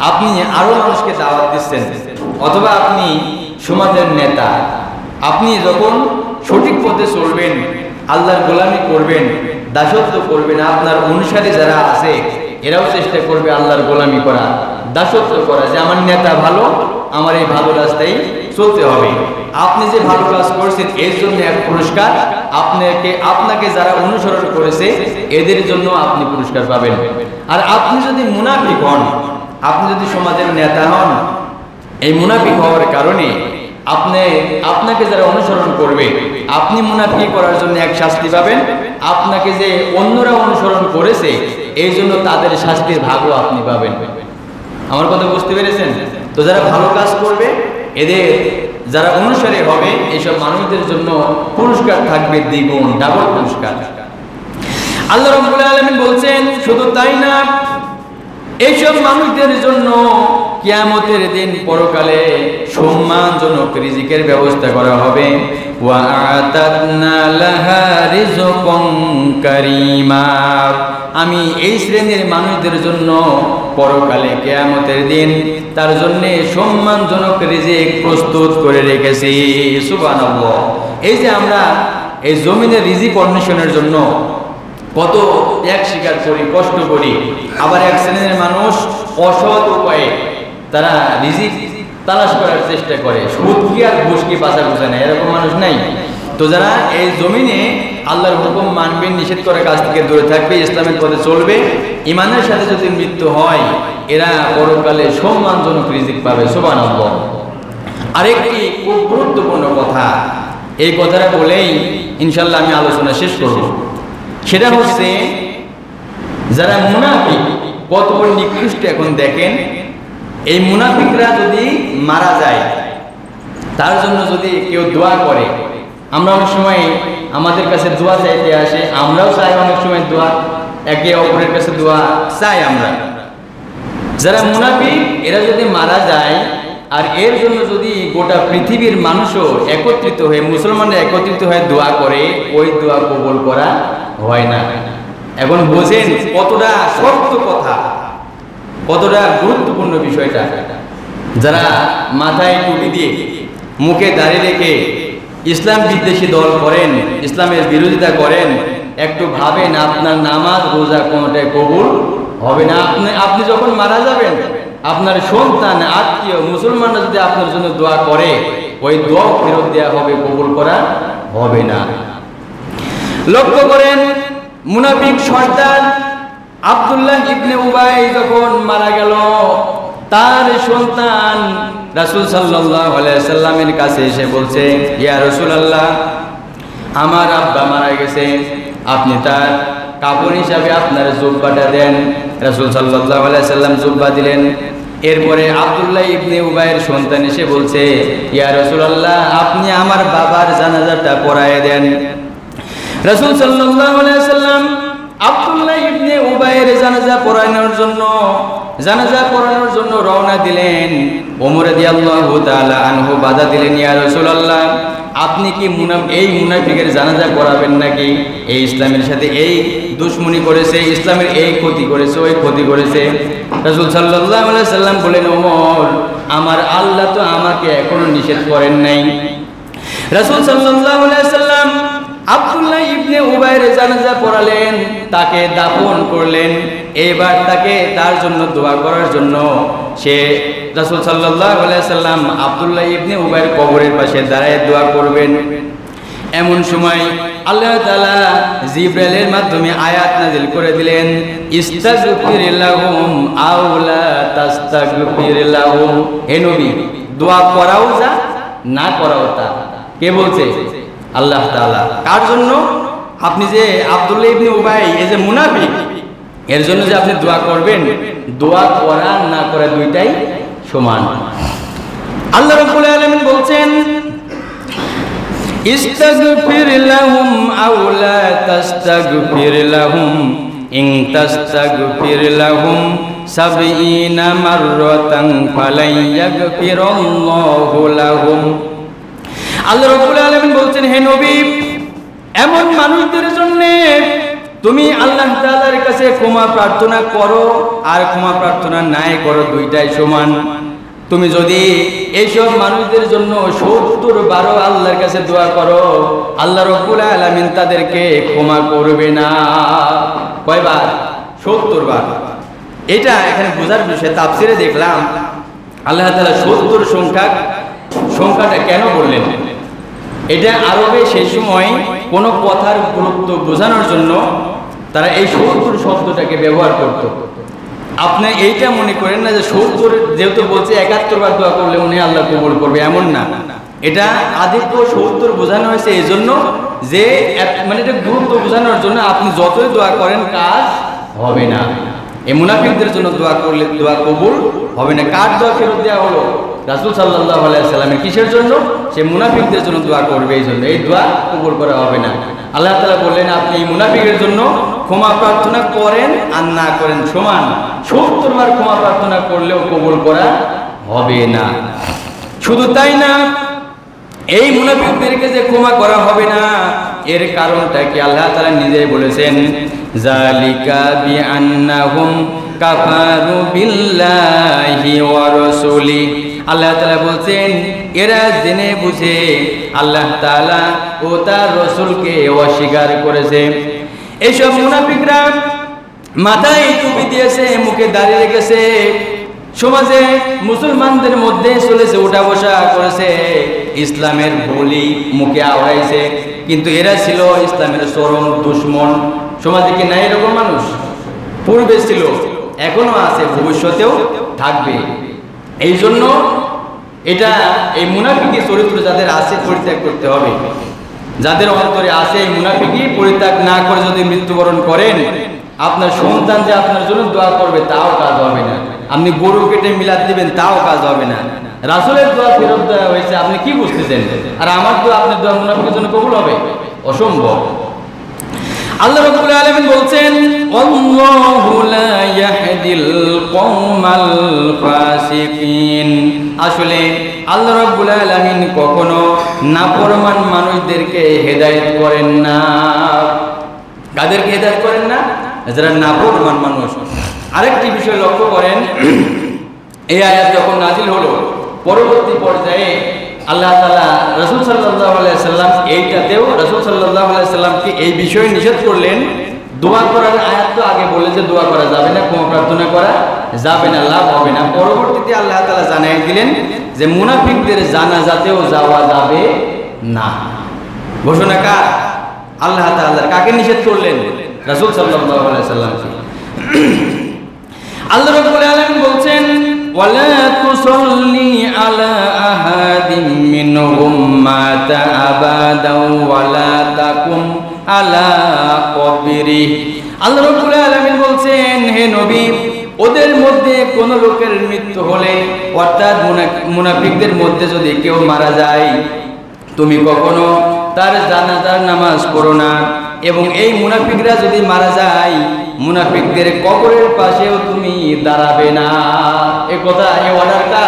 আপনি আরো মানুষকে দাওয়াত দিচ্ছেন, অথবা আপনি সমাজের নেতা, আপনি যখন সঠিক পথে চলবেন, আল্লাহর গোলামি করবেন, দাসত্ব করবেন, আপনার অনুসারী যারা আছে এরাও চেষ্টা করবে আল্লাহর গোলামি করা, দাসত্ব করা, যে আমার নেতা ভালো, আমার এই ভালো রাস্তায় চলতে হবে। আপনি যে ভালো কাজ করছেন এর জন্য এক পুরস্কার, আপনাকে যারা অনুসরণ করেছে এদের জন্য আপনি পুরস্কার পাবেন। আর আপনি যদি মুনাফিক হন, আপনি যদি সমাজের নেতা হন, এই মুনাফিক হওয়ার কারণে আপনাকে যারা অনুসরণ করবে, আপনি মুনাফিক করার জন্য এক শাস্তি পাবেন, আপনাকে যে অন্যরা অনুসরণ করেছে এই জন্য তাদের শাস্তির ভাগও আপনি পাবেন। আমার কথা বুঝতে পেরেছেন? তো যারা ভালো কাজ করবে, এদের যারা অনুসারী হবে, এইসব মানুষদের জন্য পুরস্কার থাকবে দ্বিগুণ, ডাবল পুরস্কার। আল্লাহ রাব্বুল আলামিন বলছেন শুধু তাই না, এইসব মানুষদের জন্য কিয়ামতের দিন পরকালে সম্মানজনক রিজিকের ব্যবস্থা করা হবে। ওয়া আতাদনা লাহা রিজকান কারীমা। আমি এই শ্রেণীর মানুষদের জন্য পরকালে কিয়ামতের দিন তার জন্য সম্মানজনক রিজিক প্রস্তুত করে রেখেছি। সুবহানাল্লাহ। এই যে আমরা এই জমিনের রিজিক অন্বেষণের জন্য কত ত্যাগ স্বীকার করি, কষ্ট করি, আবার এক শ্রেণীর মানুষ অসৎ উপায়ে তারা রিজিক তালাশ করার চেষ্টা করে, সুদ কি আর ঘুষ কি বাঁচা বোঝে না, এরকম মানুষ নাই। তো যারা এই জমিনে আল্লাহর হুকুম মানবে, নিষেধ করার কাজ থেকে দূরে থাকবে, ইসলামের পথে চলবে, ইমানের সাথে যদি মৃত্যু হয় এরা পরকালে সম্মানজনক রিজিক পাবে। সুবহানাল্লাহ। আরেকটি খুব গুরুত্বপূর্ণ কথা, এই কথাটা বলেই ইনশাআল্লাহ আমি আলোচনা শেষ করব। সেটা হচ্ছে যারা মুনাফিক কত বড় নিকৃষ্ট। এখন দেখেন এই মুনাফিকরা যদি মারা যায়, তার জন্য যদি কেউ দোয়া করে, আমরা অনেক সময় আমাদের কাছে দোয়া চাইতে আসে, আমরাও চাই অনেক সময় দোয়া, একে অপরের কাছে দোয়া চাই আমরা। যারা মুনাফিক এরা যদি মারা যায় আর এর জন্য যদি গোটা পৃথিবীর মানুষও একত্রিত হয়ে, মুসলমানরা একত্রিত হয়ে দোয়া করে, ওই দোয়া কবুল করা হয় না। এখন বোঝেন কতটা শক্ত কথা, কতটা গুরুত্বপূর্ণ বিষয়টা। যারা মাথায় টুপি দিয়ে মুখে দাঁড়িয়ে রেখে ইসলাম বিদ্বেষী দল করেন, ইসলামের বিরোধিতা করেন, একটু ভাবেন আপনার নামাজ রোজা কোনোটাই কবুল হবে না। আপনি যখন মারা যাবেন, আপনার সন্তান আত্মীয় মুসলমানরা যদি আপনার জন্য দোয়া করে, ওই দোয়া ফেরত দেওয়া হবে, কবুল করা হবে না। লক্ষ্য করেন মুনাফিক সর্দার আব্দুল্লাহ ইবনে উবাই যখন মারা গেল, তার সন্তান রাসূল সাল্লাল্লাহু আলাইহি সাল্লামের কাছে এসে বলছে, ইয়া রাসূলুল্লাহ, আমার আব্বা মারা গেছে, আপনি তার কাপড় হিসাবে আপনার জুব্বাটা দেন। রাসূল সাল্লাল্লাহু আলাইহি সাল্লাম জুব্বা দিলেন। এরপরে আব্দুল্লাহ ইবনে উবাইয়ের সন্তান এসে বলছে, ইয়া রাসূলুল্লাহ, আপনি আমার বাবার জানাজাটা পড়ায় দেন। রাসূল সাল্লাল্লাহু আলাইহি সাল্লাম আব্দুল্লাহ ইবনে উবাইয়ের জানাজা পড়ানোর জন্য রওনা দিলেন। ওমর রাদিয়াল্লাহু তাআলা আনহু বাধা দিলেন, ইয়া রাসূলুল্লাহ, আপনি কি এই মুনাফিকের জানাজা করাবেন নাকি? এই ইসলামের সাথে এই দুশমনি করেছে, ইসলামের এই ক্ষতি করেছে, ওই ক্ষতি করেছে। রাসূল সাল্লাল্লাহু আলাইহি সাল্লাম বলেন, ওমর, আমার আল্লাহ তো আমাকে এখনো নিষেধ করেন নাই। রাসূল সাল্লাল্লাহু আলাইহি সাল্লাম আব্দুল্লাহ ইবনে উবাইর জানাজা পড়ালেন, তাকে দাফন করলেন। এবার তার জন্য দোয়া করার জন্য সে রাসূল সাল্লাল্লাহু আলাইহি সাল্লাম আব্দুল্লাহ ইবনে উবাইর কবরের পাশে দাঁড়ায় দোয়া করবেন। এমন সময় আল্লাহ তাআলা জিবরাইলের মাধ্যমে আয়াত নাযিল করে দিলেন, ইস্তাগফির লাহুম আও লা তাস্তাগফির লাহুম। হে নবী, দোয়া করাও যা, না করাও তা। কে বলছে? আল্লাহ তাআলা। কার জন্য? আপনি যে আব্দুল্লাহ ইবনে উবাই, এই যে মুনাফিক, এর জন্য যে আপনি দোয়া করবেন, দোয়া করা না করা দুইটাই সমান। আল্লাহ রাব্বুল আলামিন বলছেন, ইস্তাগফির লাহুম আও লা তাস্তাগফির লাহুম ইন তাস্তাগফির লাহুম ৭০ মাররাতান ফালাই ইয়াগফিরুল্লাহু লাহুম। আল্লাহ রাব্বুল আলামিন বলছেন, হে নবী, এমন মানুষদের জন্য তুমি আল্লাহ তাআলার কাছে ক্ষমা প্রার্থনা করো আর ক্ষমা প্রার্থনা নাই করো, দুইটাই সমান। তুমি যদি এইসব মানুষদের জন্য ৭০ বার আল্লাহর কাছে দোয়া করো, আল্লাহ রাব্বুল আলামিন তাদেরকে ক্ষমা করবে না। কয়বার? ৭০ বার। এটা এখানে বোঝার বিষয়। তাফসিরে দেখলাম আল্লাহ তাআলা ৭০ সংখ্যাটা কেন বললেন। এটা আরবে সেই সময় কোনো কথার গুরুত্ব বোঝানোর জন্য তারা এই ৭০ শব্দটাকে ব্যবহার করত। আপনি এইটা মনে করেন না যে ৭০ যেহেতু বলছে ৭১ বার দোয়া করলে উনি আল্লাহ কবুল করবে, এমন না। এটা আদিত্য ৭০ বোঝানো হয়েছে এই জন্য যে মানে এটা গুরুত্ব বোঝানোর জন্য আপনি যতই দোয়া করেন কাজ হবে না। এই মুনাফিকদের জন্য দোয়া করলে দোয়া কবুল হবে না। কার দোয়া ফেরত দেওয়া হলো? রাসূল সাল্লাল্লাহু আলাইহি সাল্লামের। কিসের জন্য? সে মুনাফিকদের জন্য দোয়া করবে, এই জন্য। এই দোয়া কবুল করা হবে না। আল্লাহ তাআলা বললেন, আপনি এই মুনাফিকের জন্য ক্ষমা প্রার্থনা করেন আর না করেন সমান। ৭০ বার ক্ষমা প্রার্থনা করলেও কবুল করা হবে না। শুধু তাই না, এই মুনাফিকদেরকে যে ক্ষমা করা হবে না, এর কারণটা কি আল্লাহ তাআলা নিজেই বলেছেন, যালিকা বিআন্নাহুম কাফারু বিল্লাহি ওয়া রাসূলি। আল্লাহ তাআলা বলছেন, এরা জেনে বুঝে আল্লাহ তাআলা ও তার রাসূলকে অস্বীকার করেছে। এইসব মুনাফিকরা মাথায় টুপি দিয়েছে, মুখে দাড়ি রেখেছে, সমাজে মুসলমানদের মধ্যে চলেছে, উঠা বসা করেছে, ইসলামের বলি মুখে আওড়াইছে, কিন্তু এরা ছিল ইসলামের চরম দুশমন। সমাজে কি নাই এরকম মানুষ? পূর্বে ছিল, এখনো আছে, ভবিষ্যতেও থাকবে। এই জন্য এটা এই মুনাফিকি চরিত্র যাদের আছে পরিত্যাগ করতে হবে। যাদের অন্তরে আছে এই মুনাফিকি পরিত্যাগ না করে যদি মৃত্যুবরণ করেন, আপনার সন্তান যে আপনার জন্য দোয়া করবে তাও কাজ হবে না। আপনি গরু কেটে মিলাদ দিবেন তাও কাজ হবে না। রাসূলের দোয়া ফেরত দেওয়া হয়েছে, আপনি কি বুঝতেছেন? আর আমার দোয়া আপনার দোয়া মুনাফিকের জন্য কবুল হবে? অসম্ভব। আল্লাহ রাব্বুল আলামিন বলছেন, আল্লাহু লা ইয়াহদিল কওমাল ফাসিকিন। আসলে আল্লাহ রাব্বুল আলামিন কখনো নাফরমান মানুষদেরকে হেদায়েত করেন না। কাদেরকে হেদায়েত করেন না? যারা নাফরমান মানুষ। আরেকটি বিষয় লক্ষ্য করেন, এই আয়াত যখন নাজিল হলো, পরবর্তী পর্যায়ে আল্লাহ তাআলা রাসূল সাল্লাল্লাহু আলাইহি সাল্লাম এইটাতেও রাসূল সাল্লাল্লাহু আলাইহি সাল্লামকে এই বিষয়ে নিষেধ করলেন। দোয়া করার আয়াত তো আগে বলে যে দোয়া করা যাবে না, ক্ষমা প্রার্থনা করা যাবে না, লাভ হবে না। পরবর্তীতে আল্লাহ তাআলা জানিয়ে দিলেন যে মুনাফিকদের জানাজাতেও যাওয়া যাবে না। ঘোষণা কার? আল্লাহ তাআলা। কাকে নিষেধ করলেন? রাসূল সাল্লাল্লাহু আলাইহি সাল্লামকে। আল্লাহ রাব্বুল আলামিন বলছেন, ওয়ালা তুসাল্লি আলা আহাদিম মিনহুম মাতা আবাদাও ওয়ালা তাকুম আলা কবরি। আল্লাহ রাব্বুল আলামিন বলছেন, হে নবী, ওদের মধ্যে কোন লোকের মৃত্যু হলে, অর্থাৎ মুনাফিকদের মধ্যে যদি কেউ মারা যায়, তুমি কখনো তার জানাজার নামাজ পড়ো না। এবং এই মুনাফিকরা যদি মারা যায়, মুনাফিকদের কবরের পাশেও তুমি দাঁড়াবে না। এই কথা, এই অর্ডারটা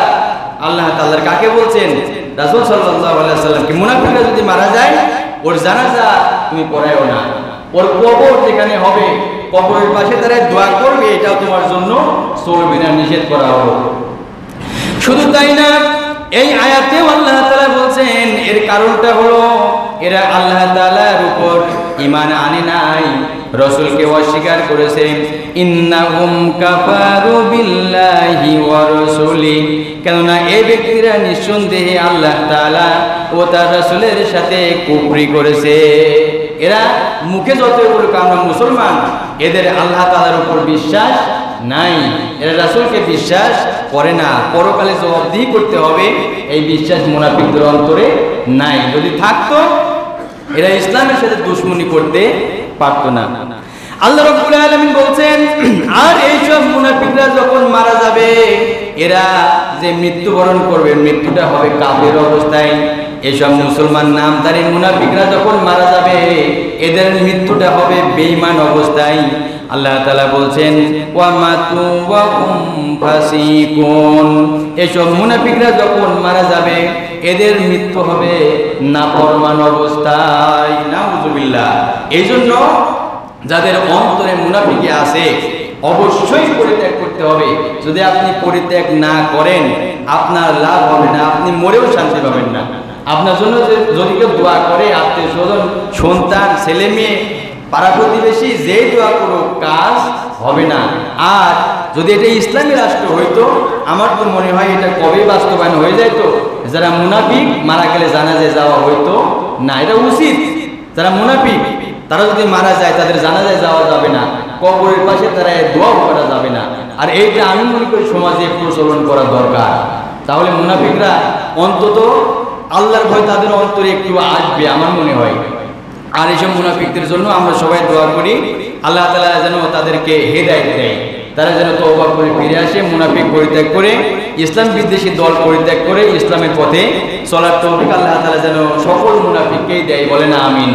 আল্লাহ তাআলা কাকে বলছেন? রাসূল সাল্লাল্লাহু আলাইহি ওয়াসাল্লাম কি মুনাফিকরা যদি মারা যায় ওর জানাজা তুমি পড়ায়ও না, ওর কবর যেখানে হবে কবরের পাশে তারা দোয়া করবে, এটাও তোমার জন্য চলবে না, নিষেধ করা হলো। শুধু তাই না, এই আয়াতেও আল্লাহ তাআলা বলছেন এর কারণটা হলো এরা আল্লাহ তাআলার উপর ঈমান আনে নাই, রাসূলকে অস্বীকার করেছে। ইন্নাহুম কাফারু বিল্লাহি ওয়া রাসূলি, কেননা এই ব্যক্তিরা নিঃসন্দেহে আল্লাহ তাআলা ও তার রাসূলের সাথে কুফরি করেছে। এরা মুখে যতই বলুক আমরা মুসলমান, এদের আল্লাহ তাআলার উপর বিশ্বাস নাই, এরা রাসূলকে বিশ্বাস করে না, পরকালে জবাবদিহি করতে হবে, এই বিশ্বাস মুনাফিকদের অন্তরে নাই। যদি থাকতো এরা ইসলামের সাথে দুশমনি করতে পারতো না। আল্লাহ রাব্বুল আলামিন বলছেন, আর এইসব মুনাফিকরা যখন মারা যাবে, এরা যে মৃত্যুবরণ করবে মৃত্যুটা হবে কাফের অবস্থায়। এসব মুসলমান নামধারী মুনাফিকরা যখন মারা যাবে এদের মৃত্যুটা হবে বেঈমান অবস্থায়। আল্লাহ তাআলা বলছেন ওয়া মাতু ওয়া হুম ফাসিকুন, এসব মুনাফিকরা যখন মারা যাবে এদের মৃত্যু হবে নাফরমান অবস্থায়। নাউযুবিল্লাহ। এইজন্য যাদের অন্তরে মুনাফিকি আছে অবশ্যই পরিত্যাগ করতে হবে। যদি আপনি পরিত্যাগ না করেন আপনার লাভ হবে না, আপনি মরেও শান্তি পাবেন না। আপনার জন্য যদি কেউ দোয়া করে, আত্মীয় স্বজন, সন্তান, ছেলে মেয়ে, পাড়া প্রতিবেশী, যেই দোয়া করুক কাজ হবে না। আর যদি এটা ইসলামী রাষ্ট্র হইতো আমার তো মনে হয় এটা কবে বাস্তবায়ন হয়ে যেত। যারা মুনাফিক মারা গেলে জানাজায় যাওয়া হইতো না, এটা উচিত। যারা মুনাফিক তারা যদি মারা যায় তাদের জানাজায় যাওয়া যাবে না, কবরের পাশে তারা দোয়াও করা যাবে না। আর এইটা আমি মনে করি সমাজে প্রচলন করা দরকার। তাহলে মুনাফিকরা অন্তত আল্লাহর ভয় তাদের অন্তরে একটু আসবে আমার মনে হয়। আর এইসব মুনাফিকদের জন্য আমরা সবাই দোয়া করি আল্লাহ তাআলা যেন তাদেরকে হেদায়েত দেয়, তারা যেন তওবা করে ফিরে আসে, মুনাফিক পরিত্যাগ করে ইসলাম বিদ্বেষী দল পরিত্যাগ করে ইসলামের পথে চলার তৌফিক আল্লাহ তাআলা যেন সকল মুনাফিককেই দেয়। বলেন আমিন।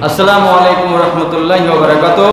আসসালামু আলাইকুম ওয়া রাহমাতুল্লাহি ওয়া বারাকাতুহু।